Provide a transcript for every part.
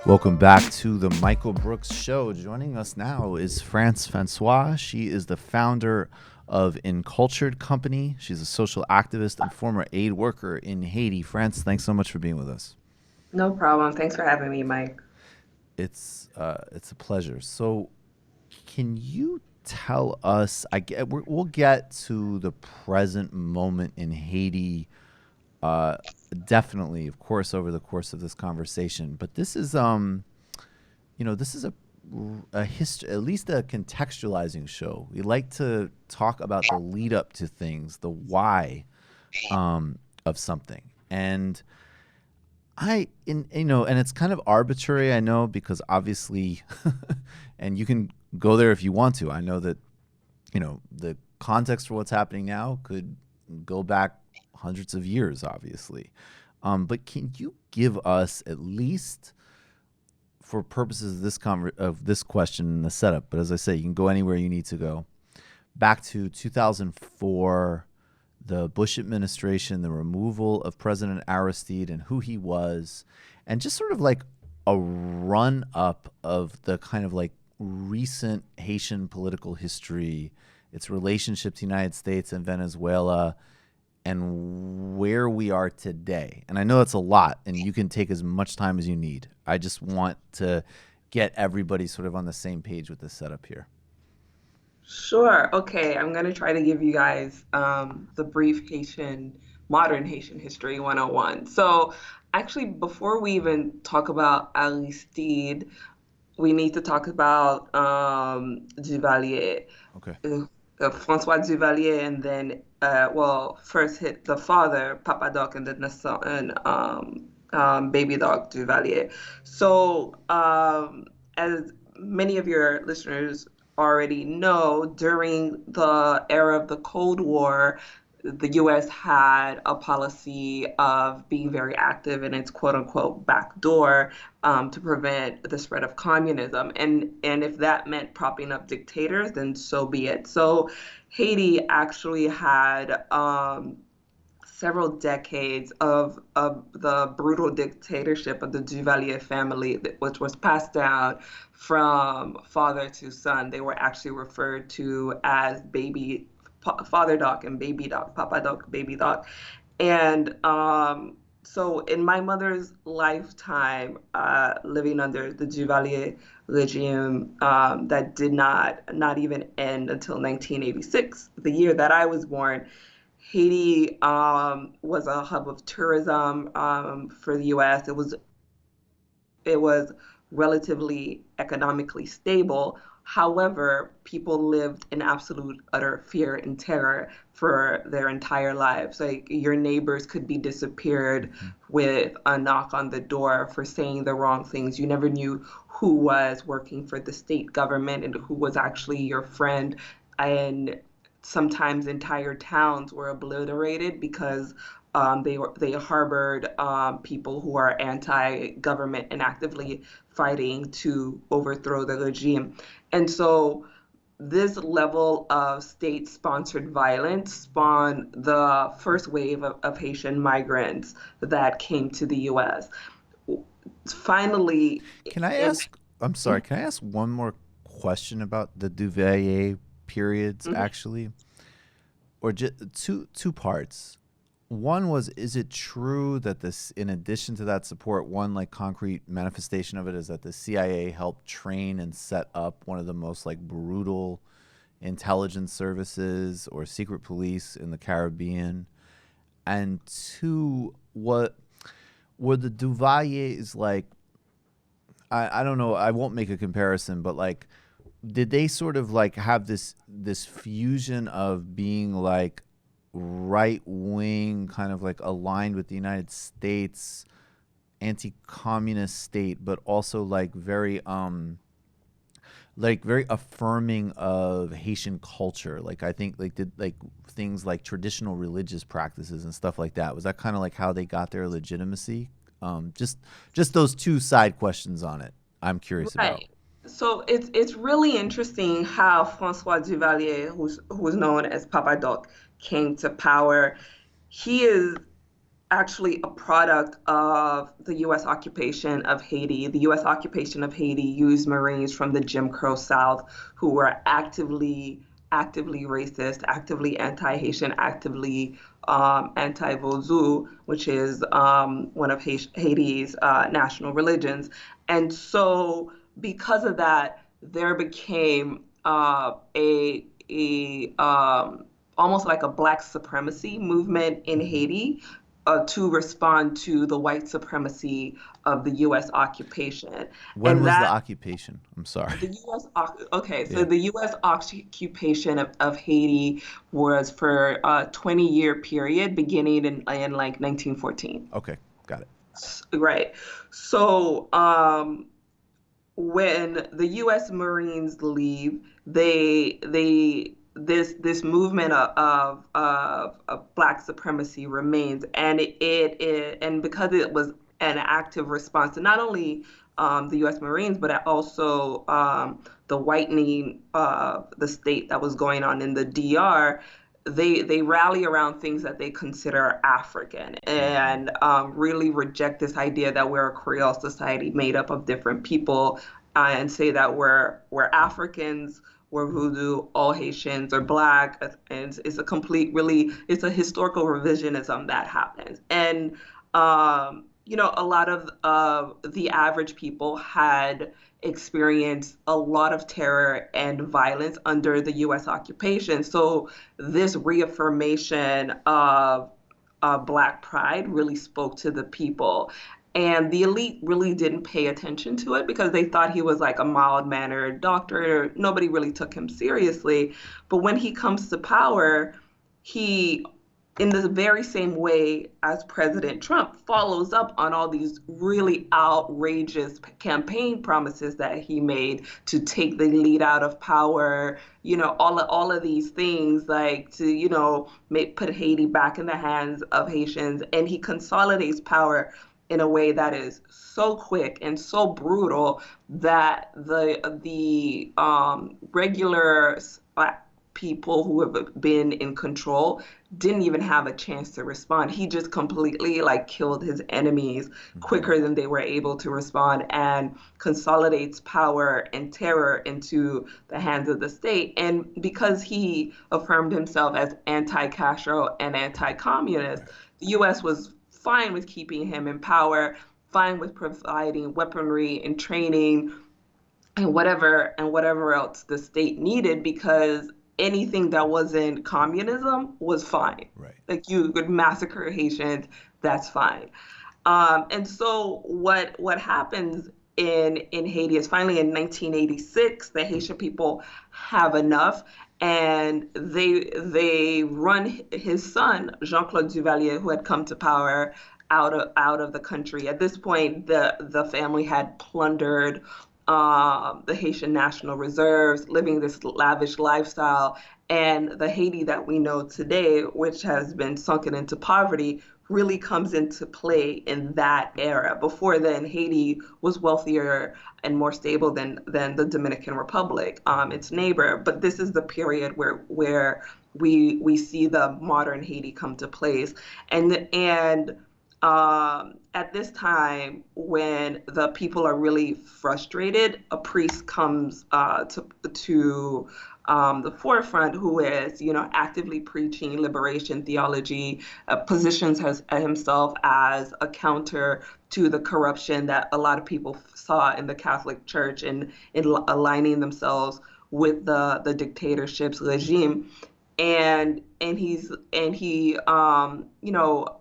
Welcome back to the Michael Brooks Show. Joining us now is France Francois. She is the founder of Incultured Company. She's a social activist and former aid worker in Haiti. France, thanks so much for being with us. No problem. Thanks for having me, Mike. It's a pleasure. So, can you tell us? We'll get to the present moment in Haiti. Uh, Definitely, of course, over the course of this conversation. But this is a history, at least a contextualizing show. We like to talk about the lead up to things, the why of something, and and it's kind of arbitrary, I know, because obviously, and you can go there if you want to. I know that the context for what's happening now could go back hundreds of years, obviously. But can you give us at least, for purposes of this question and the setup, but as I say, you can go anywhere you need to go, back to 2004, the Bush administration, the removal of President Aristide and who he was, and just sort of like a run up of the kind of like recent Haitian political history, its relationship to the United States and Venezuela, and where we are today. And I know that's a lot, and you can take as much time as you need. I just want to get everybody sort of on the same page with this setup here. Sure. Okay. I'm going to try to give you guys the brief modern Haitian history 101. So, actually, before we even talk about Aristide, we need to talk about Duvalier, Okay. Francois Duvalier, and then, first hit the father, Papa Doc, and then the son, Baby Doc Duvalier. So, as many of your listeners already know, during the era of the Cold War, the US had a policy of being very active in its quote unquote back door to prevent the spread of communism. And if that meant propping up dictators, then so be it. So Haiti actually had several decades of the brutal dictatorship of the Duvalier family, which was passed down from father to son. They were actually referred to as Father Doc and Baby Doc, Papa Doc, Baby Doc. And so in my mother's lifetime, living under the Duvalier regime, that did not even end until 1986, the year that I was born. Haiti was a hub of tourism for the U.S. It was relatively economically stable. However, people lived in absolute utter fear and terror for their entire lives. Like your neighbors could be disappeared with a knock on the door for saying the wrong things. You never knew who was working for the state government and who was actually your friend. And sometimes entire towns were obliterated because they harbored people who are anti-government and actively fighting to overthrow the regime. And so this level of state-sponsored violence spawned the first wave of Haitian migrants that came to the U.S. Finally, Can I in ask? I'm sorry. Can I ask one more question about the Duvalier periods, Mhm. actually, or just two parts? One was, is it true that this, in addition to that support, one like concrete manifestation of it is that the CIA helped train and set up one of the most like brutal intelligence services or secret police in the Caribbean? And two, what were the Duvaliers like? I don't know. I won't make a comparison, but like, did they sort of like have this fusion of being like right wing, kind of like aligned with the United States, anti-communist state, but also like very affirming of Haitian culture. Like I think like did like things like traditional religious practices and stuff like that. Was that kind of like how they got their legitimacy? Just those two side questions on it. I'm curious about. Right. So it's really interesting how Francois Duvalier, who's known as Papa Doc, came to power. He is actually a product of the U.S. occupation of Haiti. The U.S. occupation of Haiti used Marines from the Jim Crow South who were actively racist, actively anti-Haitian, actively anti-Vodou, which is one of Haiti's national religions. And so, because of that, there became a almost like a black supremacy movement in Hmm. Haiti to respond to the white supremacy of the U.S. occupation. When And was the that occupation? I'm sorry. the U.S. Okay, so Yeah. the U.S. occupation of Haiti was for a 20-year period beginning in like 1914. Okay. Got it. Right. So when the U.S. Marines leave, they this movement of black supremacy remains, and and because it was an active response to not only the U.S. Marines, but also the whitening of the state that was going on in the DR. They rally around things that they consider African Hmm. and really reject this idea that we're a Creole society made up of different people and say that we're Africans, we're Voodoo, all Haitians are black, and it's a complete, really, it's a historical revisionism that happens. And a lot of the average people had experienced a lot of terror and violence under the U.S. occupation. So this reaffirmation of Black pride really spoke to the people. And the elite really didn't pay attention to it because they thought he was like a mild mannered doctor. Nobody really took him seriously. But when he comes to power, he, in the very same way as President Trump, follows up on all these really outrageous campaign promises that he made to take the elite out of power, all of these things like to, put Haiti back in the hands of Haitians. And he consolidates power in a way that is so quick and so brutal that the regular people who have been in control didn't even have a chance to respond. He just completely like killed his enemies Hmm. quicker than they were able to respond and consolidates power and terror into the hands of the state. And because he affirmed himself as anti-Castro and anti-communist, Right. the US was fine with keeping him in power, fine with providing weaponry and training and whatever else the state needed because anything that wasn't communism was fine. Right. Like you could massacre Haitians, that's fine. And so what happens in Haiti is finally in 1986 the Haitian people have enough and they run his son Jean-Claude Duvalier who had come to power out of the country. At this point, the family had plundered the Haitian National Reserves, living this lavish lifestyle. And the Haiti that we know today, which has been sunken into poverty, really comes into play in that era. Before then, Haiti was wealthier and more stable than the Dominican Republic, Hmm. its neighbor. But this is the period where we see the modern Haiti come to place, and at this time when the people are really frustrated, a priest comes to the forefront who is, actively preaching liberation theology, positions himself as a counter to the corruption that a lot of people saw in the Catholic Church and in aligning themselves with the dictatorship's regime and he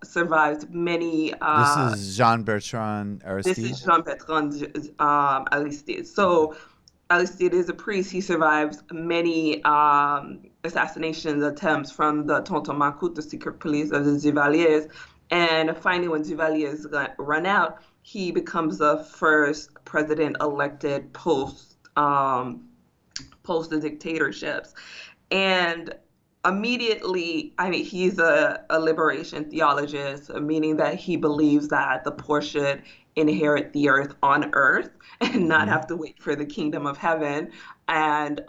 survived many This is Jean Bertrand this is Aristide. Jean-Bertrand Aristide. Okay. So Aristide is a priest. He survives many assassination attempts from the Tonton Macoute, the secret police of the Duvaliers. And finally, when Duvaliers run out, he becomes the first president elected post the dictatorships. And immediately, I mean, he's a liberation theologist, meaning that he believes that the poor should inherit the earth on earth and not Hmm. have to wait for the kingdom of heaven. And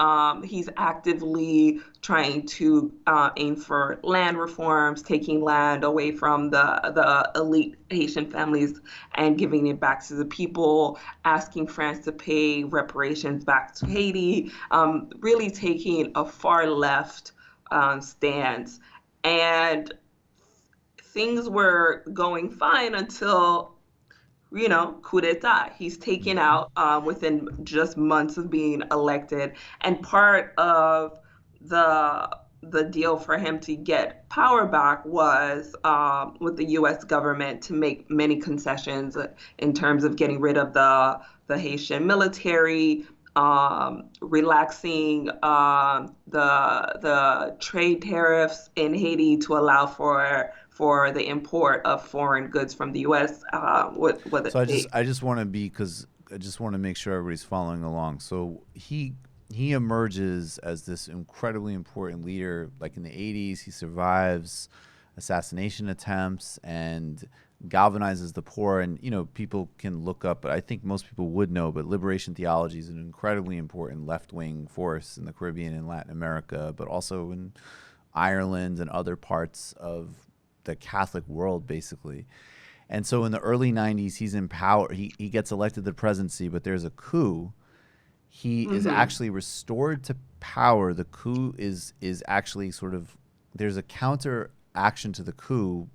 he's actively trying to aim for land reforms, taking land away from the elite Haitian families and giving it back to the people, asking France to pay reparations back to Haiti, really taking a far left stance. And things were going fine until, coup d'etat. He's taken Hmm. out within just months of being elected. And part of the the deal for him to get power back was with the U.S. government to make many concessions in terms of getting rid of the Haitian military, relaxing the trade tariffs in Haiti to allow for the import of foreign goods from the U.S. What So I just they I just want to be because I just want to make sure everybody's following along. So he emerges as this incredibly important leader. Like in the '80s, he survives assassination attempts and galvanizes the poor. And people can look up, but I think most people would know. But liberation theology is an incredibly important left wing force in the Caribbean and Latin America, but also in Ireland and other parts of the Catholic world, basically. And so in the early 90s, he's in power. He gets elected to the presidency, but there's a coup. He is hmm actually restored to power. The coup is actually sort of there's a counter action to the coup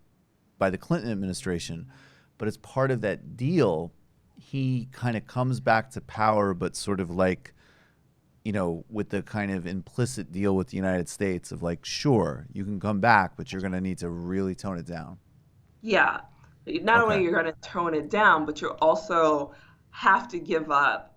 by the Clinton administration, but as part of that deal, he kind of comes back to power, but sort of like with the kind of implicit deal with the United States of like, sure, you can come back, but you're going to need to really tone it down. Yeah. Not only Okay. you're going to tone it down, but you also have to give up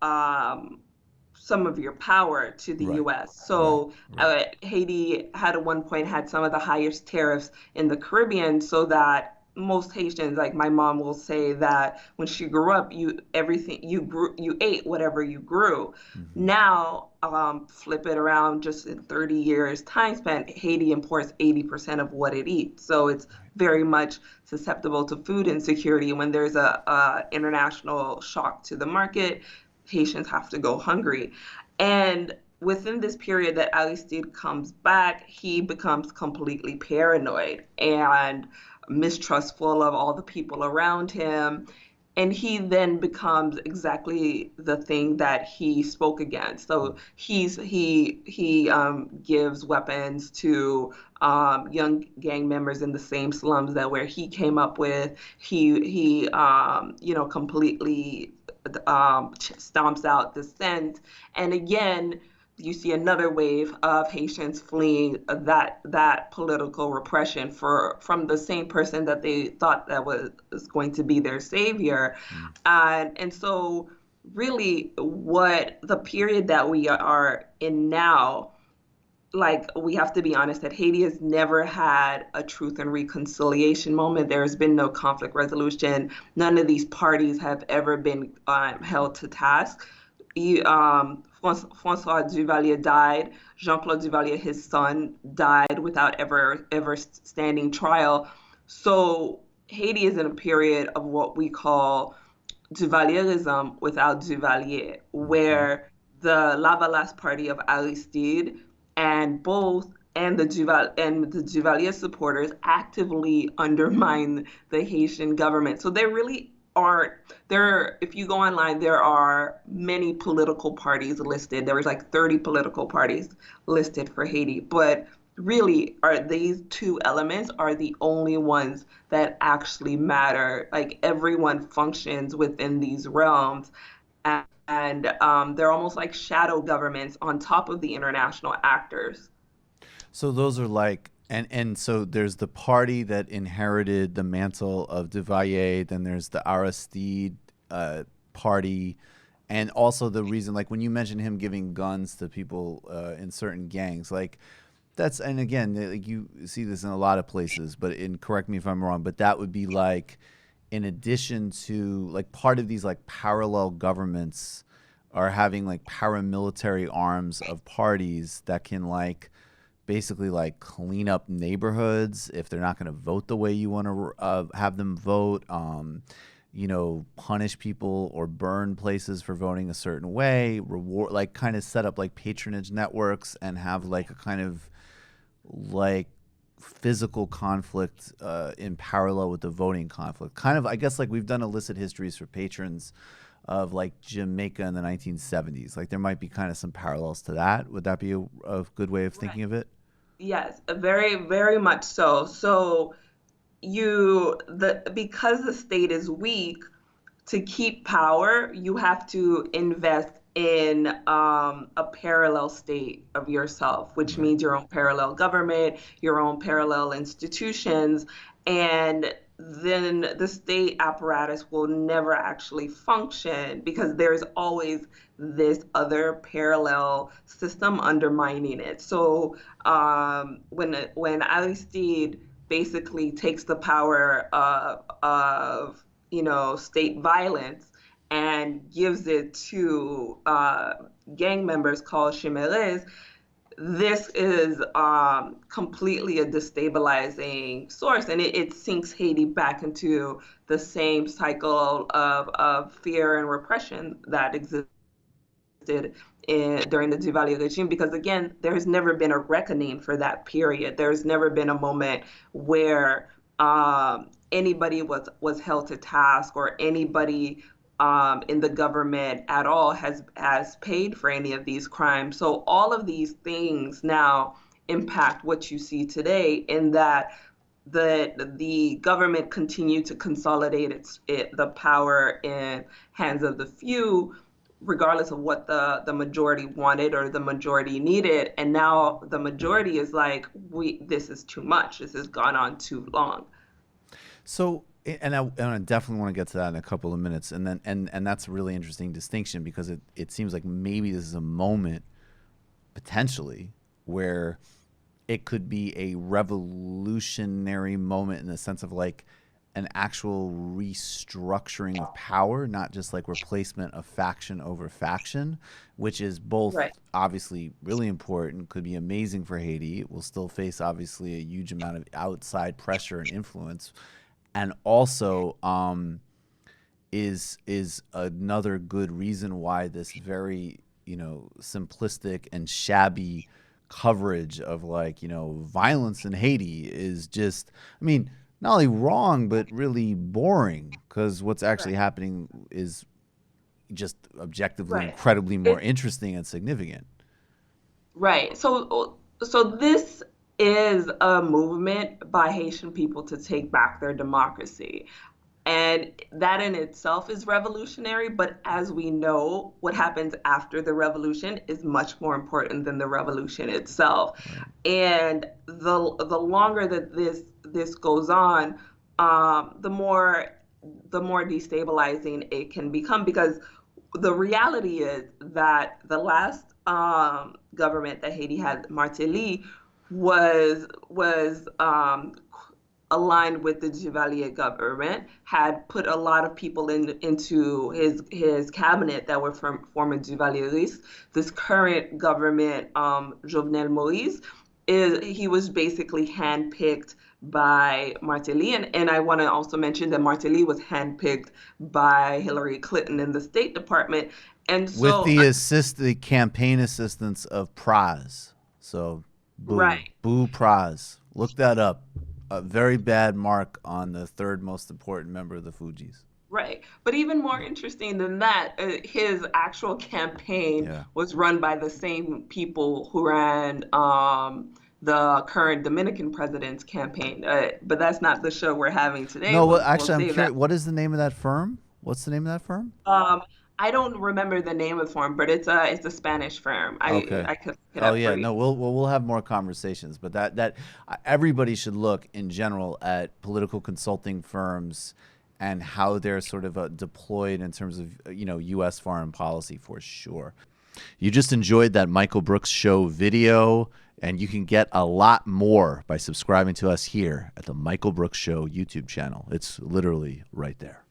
some of your power to the Right. U.S. Right. So Right. Haiti had at one point had some of the highest tariffs in the Caribbean, so that most Haitians, like my mom, will say that when she grew up, you ate whatever you grew. Hmm. Now, flip it around, just in 30 years time spent, Haiti imports 80% of what it eats. So it's very much susceptible to food insecurity. When there's a international shock to the market, Haitians have to go hungry. And within this period that Aristide comes back, he becomes completely paranoid and mistrustful of all the people around him. And he then becomes exactly the thing that he spoke against. So he gives weapons to young gang members in the same slums that where he came up with. He completely stomps out dissent. And again, you see another wave of Haitians fleeing that political repression from the same person that they thought that was going to be their savior. Mm. And so really what the period that we are in now, like we have to be honest that Haiti has never had a truth and reconciliation moment. There has been no conflict resolution. None of these parties have ever been held to task. Francois Duvalier died. Jean-Claude Duvalier, his son, died without ever standing trial. So Haiti is in a period of what we call Duvalierism without Duvalier, Hmm. where the Lavalas party of Aristide and both and the Duvalier supporters actively undermine the Haitian government. So there really aren't there. If you go online, there are many political parties listed. There was like 30 political parties listed for Haiti, but really are these two elements are the only ones that actually matter. Like everyone functions within these realms, and they're almost like shadow governments on top of the international actors. So those are like, and so there's the party that inherited the mantle of Duvalier. Then there's the Aristide party, and also the reason, like when you mentioned him giving guns to people in certain gangs, like that's, and again, like you see this in a lot of places, but correct me if I'm wrong, but that would be like in addition to like part of these like parallel governments are having like paramilitary arms of parties that can like basically like clean up neighborhoods if they're not going to vote the way you want to have them vote. Punish people or burn places for voting a certain way. Reward, like, kind of set up like patronage networks and have like a kind of like physical conflict in parallel with the voting conflict. Kind of, I guess, like we've done illicit histories for patrons of like Jamaica in the 1970s. Like there might be kind of some parallels to that. Would that be a good way of thinking Right. of it? Yes, very, very much so. So because the state is weak, to keep power, you have to invest in a parallel state of yourself, which Right. means your own parallel government, your own parallel institutions, and then the state apparatus will never actually function because there's always this other parallel system undermining it. So when Aristide basically takes the power of state violence and gives it to gang members called chimeres, this is completely a destabilizing source, and it sinks Haiti back into the same cycle of fear and repression that existed during the Duvalier regime, because again, there has never been a reckoning for that period. There's never been a moment where anybody was held to task, or anybody in the government at all has paid for any of these crimes. So all of these things now impact what you see today, in that the government continued to consolidate the power in hands of the few, regardless of what the majority wanted or the majority needed. And now the majority is like, this is too much. This has gone on too long. So, and I definitely want to get to that in a couple of minutes, and then and that's a really interesting distinction, because it seems like maybe this is a moment potentially where it could be a revolutionary moment in the sense of like an actual restructuring of power, not just like replacement of faction over faction, which is both Right. obviously really important, could be amazing for Haiti. It will still face obviously a huge amount of outside pressure and influence, and also is another good reason why this very simplistic and shabby coverage of like violence in Haiti is just, I mean, not only wrong but really boring, because what's actually Right. happening is just objectively Right. incredibly more It, interesting and significant. right. So this is a movement by Haitian people to take back their democracy. And that in itself is revolutionary. But as we know, what happens after the revolution is much more important than the revolution itself. Right. And the longer that this goes on, the more destabilizing it can become, because the reality is that the last government that Haiti had, Martelly, was aligned with the Duvalier government, had put a lot of people into his cabinet that were from former Duvalieristes. This current government, Jovenel Moïse, he was basically handpicked by Martelly, and I want to also mention that Martelly was handpicked by Hillary Clinton in the State Department, and With so the campaign assistance of Praz. So right. boo Praz. Look that up. A very bad mark on the third most important member of the Fugees. Right. But even more interesting than that, his actual campaign Yeah. was run by the same people who ran the current Dominican president's campaign. But that's not the show we're having today. No, well, We'll actually, I'm save that. curious. What is the name of that firm? What's the name of that firm? I don't remember the name of the firm, but it's a Spanish firm. I Okay. I could look it Oh up yeah, for you. no, we'll have more conversations, but that everybody should look in general at political consulting firms and how they're sort of deployed in terms of U.S. foreign policy, for sure. You just enjoyed that Michael Brooks Show video, and you can get a lot more by subscribing to us here at the Michael Brooks Show YouTube channel. It's literally right there.